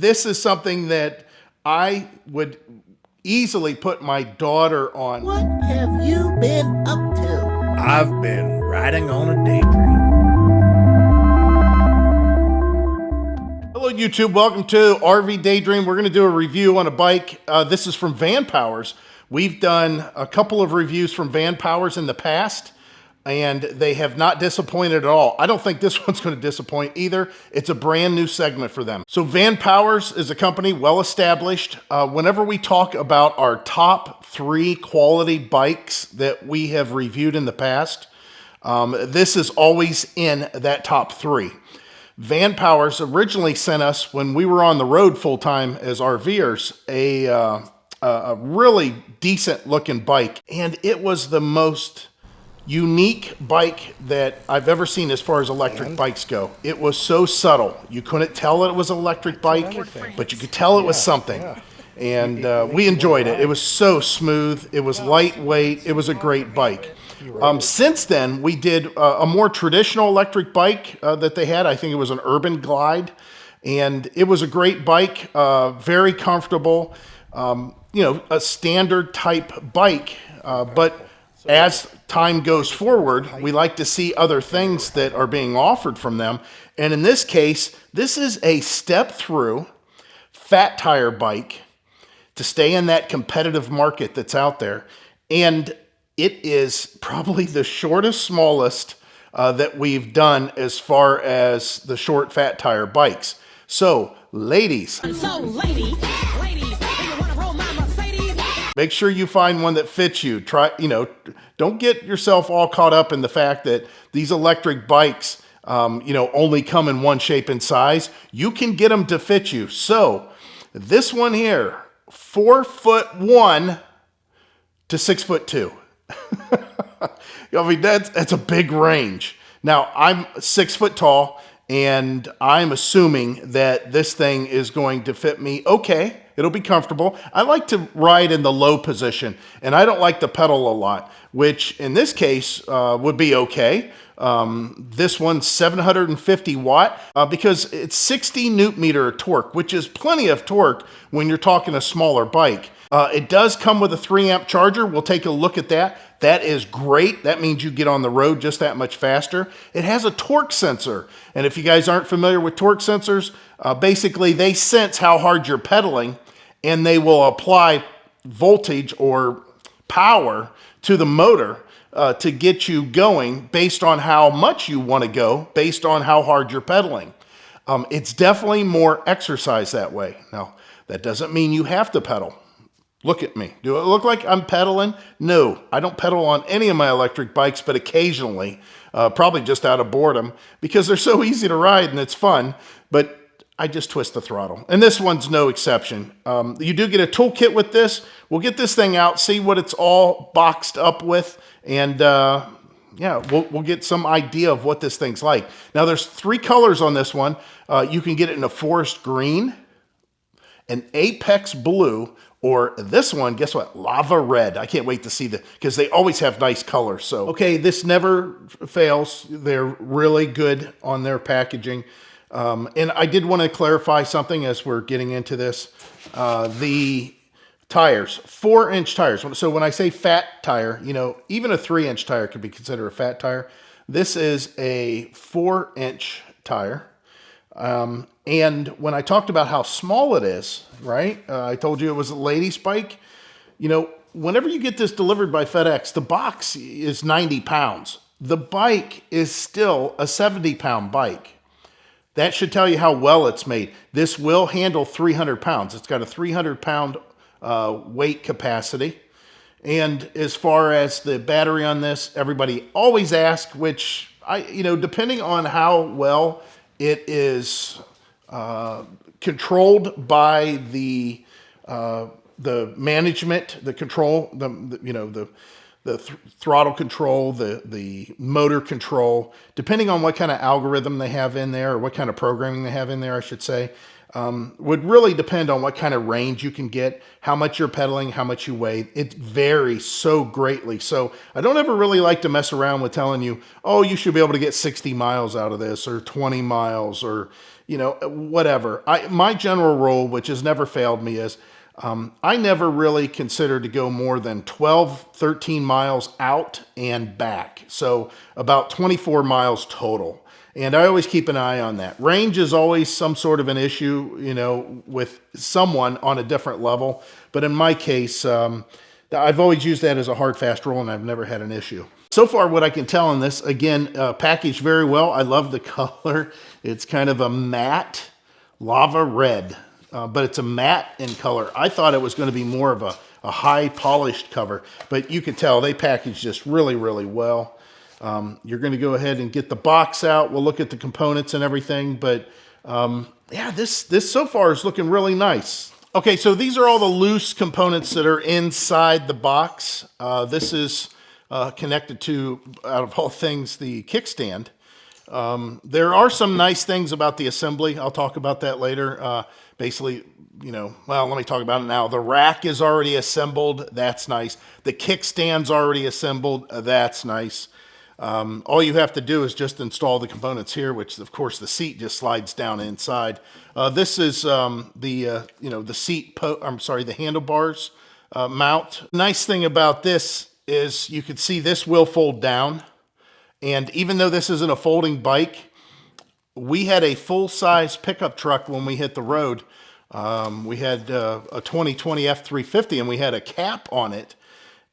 this is something that I would easily put my daughter on. What have you been up to? I've been riding on a daydream. Hello YouTube, welcome to RV Daydream. We're going to do a review on a bike. This is from VANPOWERS. We've done a couple of reviews from VANPOWERS in the past, and they have not disappointed at all. I don't think this one's going to disappoint either. It's a brand new segment for them. So VANPOWERS is a company well established. Whenever we talk about our top 3 quality bikes that we have reviewed in the past, this is always in that top 3. VANPOWERS originally sent us, when we were on the road full-time as RVers, a really decent looking bike. And it was the most unique bike that I've ever seen as far as electric bikes go. It was so subtle. You couldn't tell it was an electric bike, but you could tell it was something. And we enjoyed it. It was so smooth. It was lightweight. It was a great bike. Since then, we did a more traditional electric bike that they had. I think it was an Urban Glide. And it was a great bike, very comfortable, you know, a standard type bike. But as time goes forward, we like to see other things that are being offered from them. And in this case, this is a step through fat tire bike to stay in that competitive market that's out there. And it is probably the shortest, smallest that we've done as far as the short fat tire bikes. So, ladies, make sure you find one that fits you. Try, you know, don't get yourself all caught up in the fact that these electric bikes, you know, only come in one shape and size. You can get them to fit you. So, this one here, 4'1" to 6'2". I mean, that's a big range. Now, I'm 6 foot tall, and I'm assuming that this thing is going to fit me okay. It'll be comfortable. I like to ride in the low position, and I don't like to pedal a lot, which in this case would be okay. This one's 750 watt because it's 60 newton meter torque, which is plenty of torque when you're talking a smaller bike. It does come with a 3 amp charger. We'll take a look at that. That is great. That means you get on the road just that much faster. It has a torque sensor. And if you guys aren't familiar with torque sensors, basically they sense how hard you're pedaling, and they will apply voltage or power to the motor to get you going based on how much you want to go, based on how hard you're pedaling. It's definitely more exercise that way. Now, that doesn't mean you have to pedal. Look at me. Do it look like I'm pedaling? No, I don't pedal on any of my electric bikes, but occasionally, probably just out of boredom, because they're so easy to ride and it's fun, but I just twist the throttle. And this one's no exception. You do get a toolkit with this. We'll get this thing out, see what it's all boxed up with, and yeah, we'll get some idea of what this thing's like. Now, there's 3 colors on this one. You can get it in a forest green, an apex blue, or this one, guess what? Lava red. I can't wait to see because they always have nice colors. So, okay, this never fails. They're really good on their packaging. And I did want to clarify something as we're getting into this. The tires, 4-inch tires. So when I say fat tire, you know, even a 3-inch tire could be considered a fat tire. This is a 4-inch tire. And when I talked about how small it is, right? I told you it was a lady's bike. You know, whenever you get this delivered by FedEx, the box is 90 pounds. The bike is still a 70-pound bike. That should tell you how well it's made. This will handle 300 pounds. It's got a 300-pound weight capacity. And as far as the battery on this, everybody always asks, which you know, depending on how well it is controlled by the management, the control, you know, the throttle control, the motor control, depending on what kind of algorithm they have in there, or what kind of programming they have in there, I should say. Would really depend on what kind of range you can get, how much you're pedaling, how much you weigh. It varies so greatly. So I don't ever really like to mess around with telling you, oh, you should be able to get 60 miles out of this or 20 miles or, whatever. My general rule, which has never failed me, is I never really consider to go more than 12, 13 miles out and back. So about 24 miles total. And I always keep an eye on that. Range is always some sort of an issue, with someone on a different level. But in my case, I've always used that as a hard, fast rule, and I've never had an issue. So far, what I can tell on this, again, packaged very well. I love the color. It's kind of a matte lava red, but it's a matte in color. I thought it was going to be more of a high polished cover, but you can tell they packaged this really, really well. You're going to go ahead and get the box out. We'll look at the components and everything, but yeah, this so far is looking really nice. Okay, so these are all the loose components that are inside the box. This is connected to, out of all things, the kickstand. There are some nice things about the assembly. I'll talk about that later. Basically, well, let me talk about it now. The rack is already assembled. That's nice. The kickstand's already assembled. That's nice. All you have to do is just install the components here, which of course the seat just slides down inside. This is the handlebars mount. Nice thing about this is you can see this will fold down. And even though this isn't a folding bike, we had a full-size pickup truck when we hit the road. We had a 2020 F350 and we had a cap on it.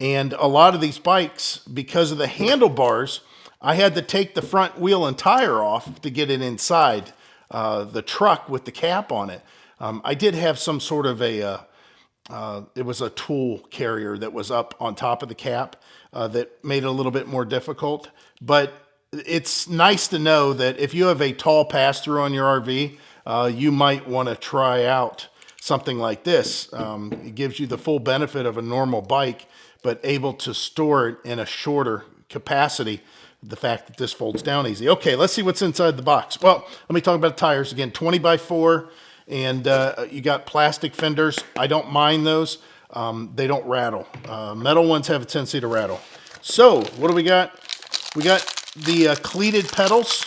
And a lot of these bikes, because of the handlebars, I had to take the front wheel and tire off to get it inside the truck with the cap on it. I did have some sort of it was a tool carrier that was up on top of the cap that made it a little bit more difficult. But it's nice to know that if you have a tall pass-through on your RV, you might want to try out something like this. It gives you the full benefit of a normal bike, but able to store it in a shorter capacity. The fact that this folds down easy. Okay, let's see what's inside the box. Well, let me talk about the tires again. 20x4, and you got plastic fenders. I don't mind those. They don't rattle. Metal ones have a tendency to rattle. So, what do we got? We got the cleated pedals.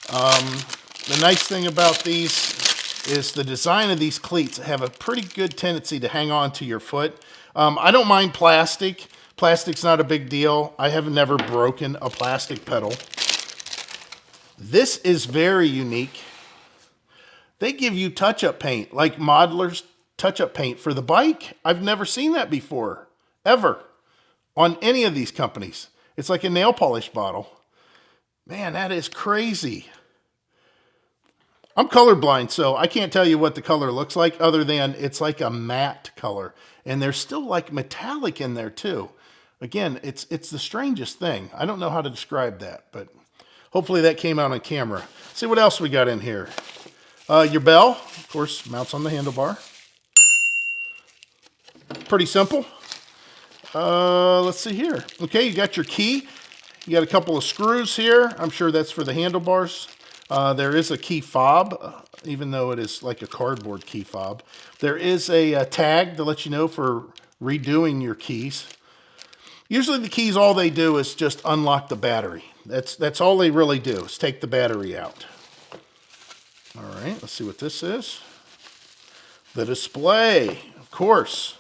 The nice thing about these is the design of these cleats have a pretty good tendency to hang on to your foot. I don't mind plastic. Plastic's not a big deal. I have never broken a plastic pedal. This is very unique. They give you touch-up paint, like Modeler's touch-up paint for the bike. I've never seen that before, ever, on any of these companies. It's like a nail polish bottle. Man, that is crazy. I'm colorblind, so I can't tell you what the color looks like other than it's like a matte color. And there's still like metallic in there too. Again, it's the strangest thing. I don't know how to describe that, but hopefully that came out on camera. Let's see what else we got in here. Your bell, of course, mounts on the handlebar. Pretty simple. Let's see here. Okay, you got your key. You got a couple of screws here. I'm sure that's for the handlebars. There is a key fob, even though it is like a cardboard key fob. There is a tag to let you know for redoing your keys. Usually the keys, all they do is just unlock the battery. That's all they really do, is take the battery out. All right, let's see what this is. The display, of course.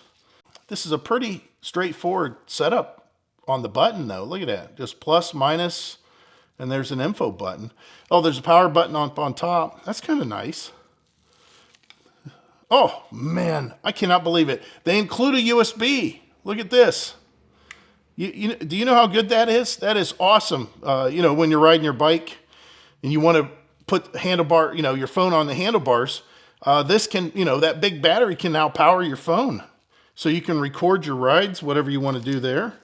This is a pretty straightforward setup on the button, though. Look at that, just plus, minus, and there's an info button. Oh, there's a power button on top. That's kind of nice. Oh, man, I cannot believe it. They include a USB. Look at this. Do you know how good that is? That is awesome. When you're riding your bike and you want to put your phone on the handlebars, this can, that big battery can now power your phone. So you can record your rides, whatever you want to do there.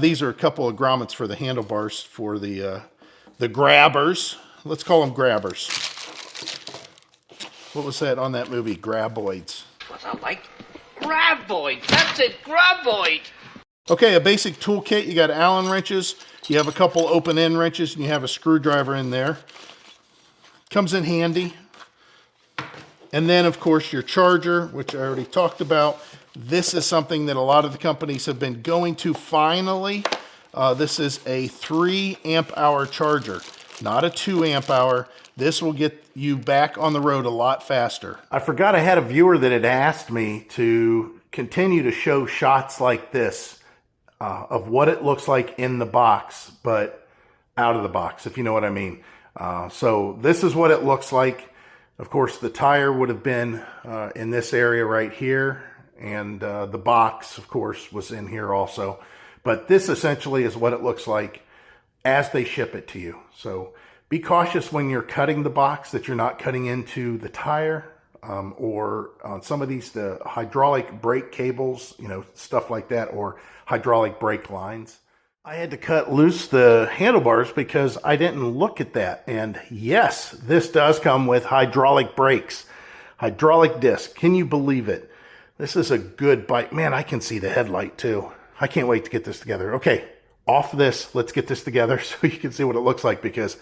These are a couple of grommets for the handlebars for the grabbers. Let's call them grabbers. What was that on that movie? Graboids. What's that like? Graboid! That's it, graboid! Okay, a basic toolkit. You got Allen wrenches. You have a couple open end wrenches, and you have a screwdriver in there. Comes in handy. And then, of course, your charger, which I already talked about. This is something that a lot of the companies have been going to finally. This is a 3 amp hour charger, not a 2 amp hour. This will get you back on the road a lot faster. I forgot I had a viewer that had asked me to continue to show shots like this of what it looks like in the box, but out of the box, if you know what I mean. So this is what it looks like. Of course, the tire would have been in this area right here, and the box, of course, was in here also. But this essentially is what it looks like as they ship it to you. So be cautious when you're cutting the box that you're not cutting into the tire or on some of these, the hydraulic brake cables, you know, stuff like that, or hydraulic brake lines. I had to cut loose the handlebars because I didn't look at that. And yes, this does come with hydraulic brakes, hydraulic disc. Can you believe it? This is a good bike. Man, I can see the headlight too. I can't wait to get this together. Okay, off this. Let's get this together so you can see what it looks like, because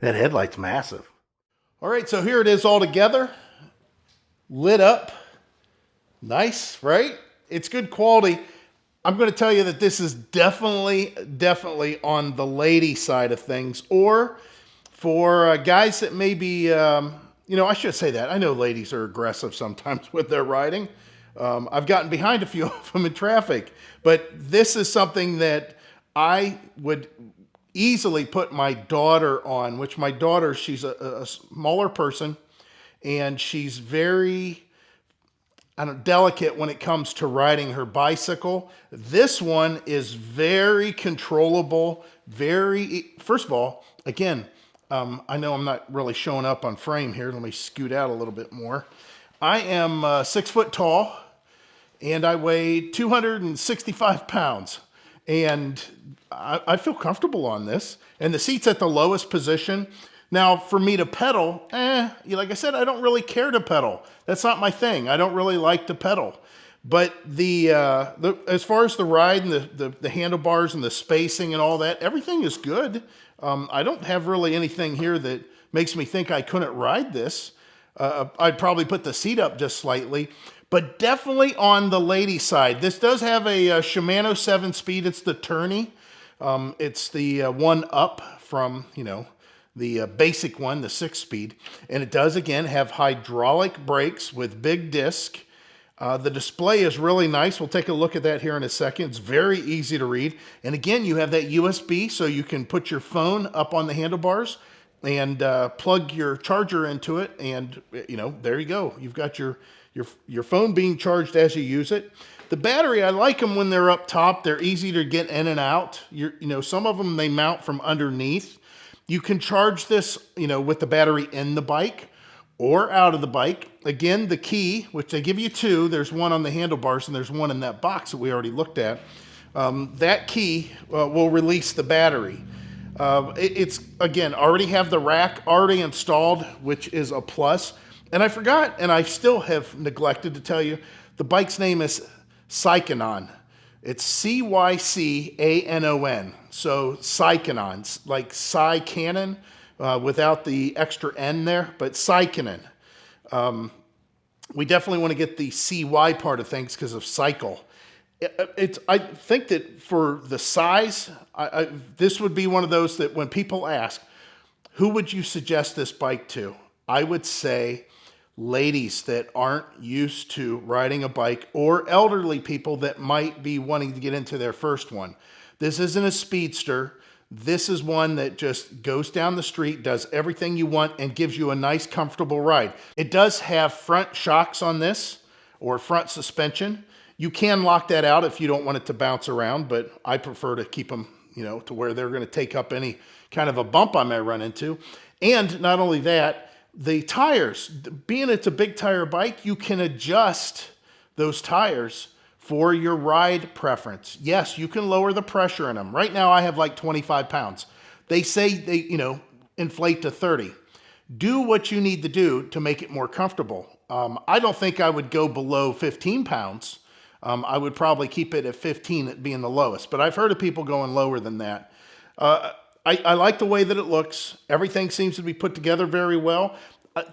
that headlight's massive. All right, so here it is all together. Lit up. Nice, right? It's good quality. I'm going to tell you that this is definitely on the lady side of things, or for guys that maybe, you know, I should say that. I know ladies are aggressive sometimes with their riding. I've gotten behind a few of them in traffic, but this is something that I would easily put my daughter on, which my daughter, she's a smaller person, and she's very delicate when it comes to riding her bicycle. This one is very controllable, first of all, again, I know I'm not really showing up on frame here. Let me scoot out a little bit more. I am 6 foot tall, and I weigh 265 pounds. And I feel comfortable on this. And the seat's at the lowest position. Now, for me to pedal, like I said, I don't really care to pedal. That's not my thing. I don't really like to pedal. But as far as the ride and the handlebars and the spacing and all that, everything is good. I don't have really anything here that makes me think I couldn't ride this. I'd probably put the seat up just slightly, but definitely on the lady side. This does have a Shimano 7-speed. It's the tourney. It's the one up from, you know, the basic one, the 6-speed. And it does, again, have hydraulic brakes with big disc. The display is really nice. We'll take a look at that here in a second. It's very easy to read. And again, you have that USB, so you can put your phone up on the handlebars and plug your charger into it. And, you know, there you go. You've got your phone being charged as you use it. The battery, I like them when they're up top. They're easy to get in and out. You know, some of them, they mount from underneath. You can charge this, you know, with the battery in the bike or out of the bike. Again, the key, which they give you two, there's one on the handlebars and there's one in that box that we already looked at. That key will release the battery. It's, again, already have the rack already installed, which is a plus. And I forgot, and I still have neglected to tell you, the bike's name is Cycanon. It's Cycanon. So Cycanon, like Cycanon, without the extra N there, but Cycanon. We definitely want to get the CY part of things because of cycle. I think that for the size, this would be one of those that when people ask, who would you suggest this bike to? I would say ladies that aren't used to riding a bike, or elderly people that might be wanting to get into their first one. This isn't a speedster. This is one that just goes down the street, does everything you want, and gives you a nice, comfortable ride. It does have front shocks on this, or front suspension. You can lock that out if you don't want it to bounce around, but I prefer to keep them, you know, to where they're going to take up any kind of a bump I may run into. And not only that, the tires, being it's a big tire bike, you can adjust those tires for your ride preference. Yes, you can lower the pressure in them. Right now I have like 25 pounds. They say they, you know, inflate to 30. Do what you need to do to make it more comfortable. I don't think I would go below 15 pounds. I would probably keep it at 15 at being the lowest, but I've heard of people going lower than that. I like the way that it looks. Everything seems to be put together very well.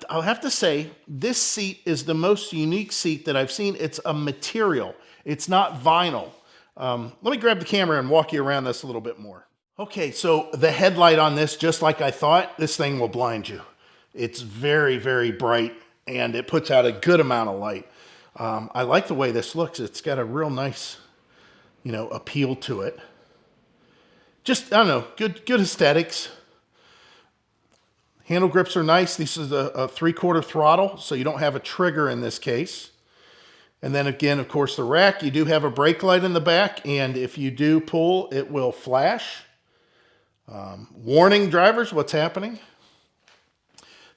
I'll have to say, this seat is the most unique seat that I've seen. It's a material. It's not vinyl. Let me grab the camera and walk you around this a little bit more. Okay, so the headlight on this, just like I thought, this thing will blind you. It's very, very bright, and it puts out a good amount of light. I like the way this looks. It's got a real nice, appeal to it. Just, I don't know, good aesthetics. Handle grips are nice. This is a 3/4 throttle, so you don't have a trigger in this case. And then again, of course, the rack, you do have a brake light in the back, and if you do pull, it will flash. Warning drivers, what's happening?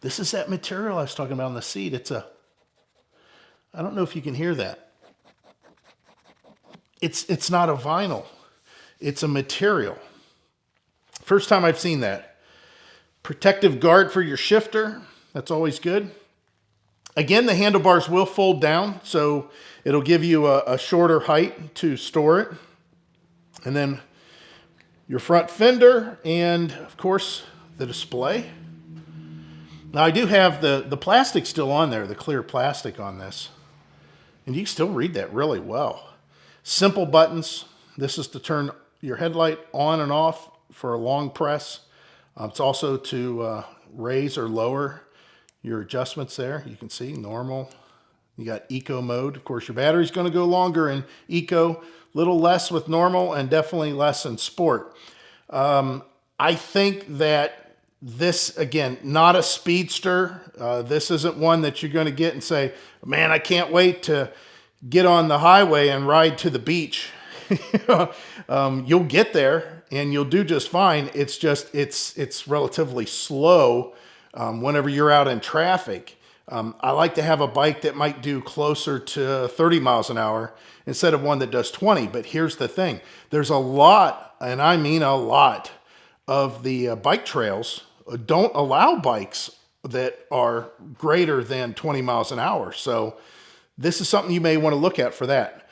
This is that material I was talking about on the seat. I don't know if you can hear that. It's not a vinyl. It's a material. First time I've seen that. Protective guard for your shifter. That's always good. Again, the handlebars will fold down, so it'll give you a shorter height to store it. And then your front fender, and of course, the display. Now, I do have the plastic still on there, the clear plastic on this. And you can still read that really well. Simple buttons. This is to turn your headlight on and off for a long press. It's also to raise or lower your adjustments there. You can see normal. You got eco mode. Of course, your battery's going to go longer in eco, little less with normal, and definitely less in sport. I think that this, again, not a speedster. This isn't one that you're going to get and say, man, I can't wait to get on the highway and ride to the beach. You'll get there and you'll do just fine. It's just, it's relatively slow whenever you're out in traffic. I like to have a bike that might do closer to 30 miles an hour instead of one that does 20. But here's the thing. There's a lot, and I mean a lot, of the bike trails don't allow bikes that are greater than 20 miles an hour. So this is something you may want to look at for that.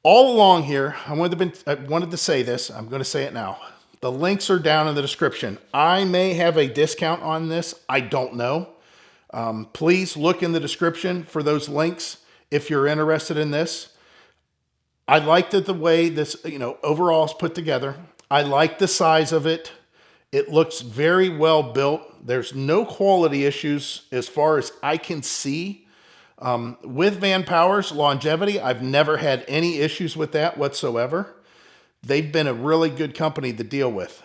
All along here, I wanted to say this. I'm going to say it now. The links are down in the description. I may have a discount on this. I don't know. Please look in the description for those links if you're interested in this. I liked the way this, overall is put together. I like the size of it. It looks very well built. There's no quality issues as far as I can see. With VANPOWERS longevity, I've never had any issues with that whatsoever. They've been a really good company to deal with.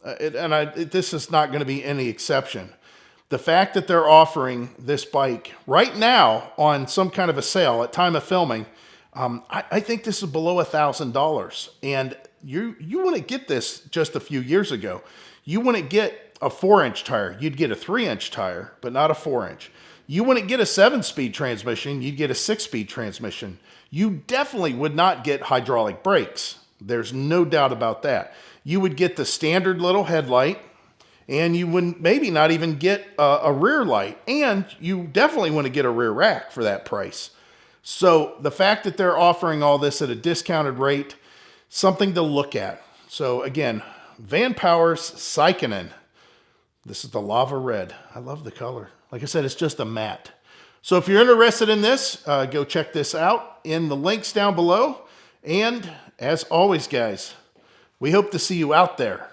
This is not going to be any exception. The fact that they're offering this bike right now on some kind of a sale at time of filming, I think this is below $1,000. And you wouldn't get this just a few years ago. You wouldn't get a 4-inch tire. You'd get a 3-inch tire, but not a 4-inch. You wouldn't get a 7-speed transmission. You'd get a 6-speed transmission. You definitely would not get hydraulic brakes. There's no doubt about that. You would get the standard little headlight, and you wouldn't maybe not even get a rear light. And you definitely wouldn't get a rear rack for that price. So the fact that they're offering all this at a discounted rate, something to look at. So again, VANPOWERS Cycanon. This is the lava red. I love the color. Like I said, it's just a matte. So if you're interested in this, go check this out in the links down below. And as always, guys, we hope to see you out there.